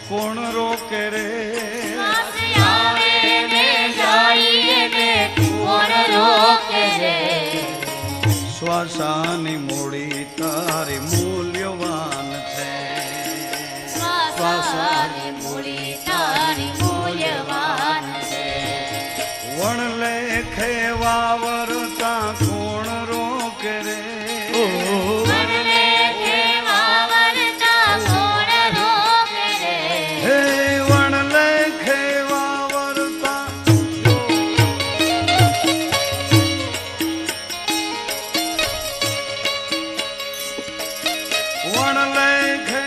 કોણ રોકે રે શ્વાસ આવે ને જાય ને કોણ રોકે રે શ્વાસાની મૂડી તારી મૂલ્યવાન છે શ્વાસની મૂડી તારી મૂલ્યવાન છે વણ લેખે વાવરતા કોણ રોકે રે વણલે કે વાવરતા કોણ રોકે રે હે વણ લેખે વાવરતા વણ લેખે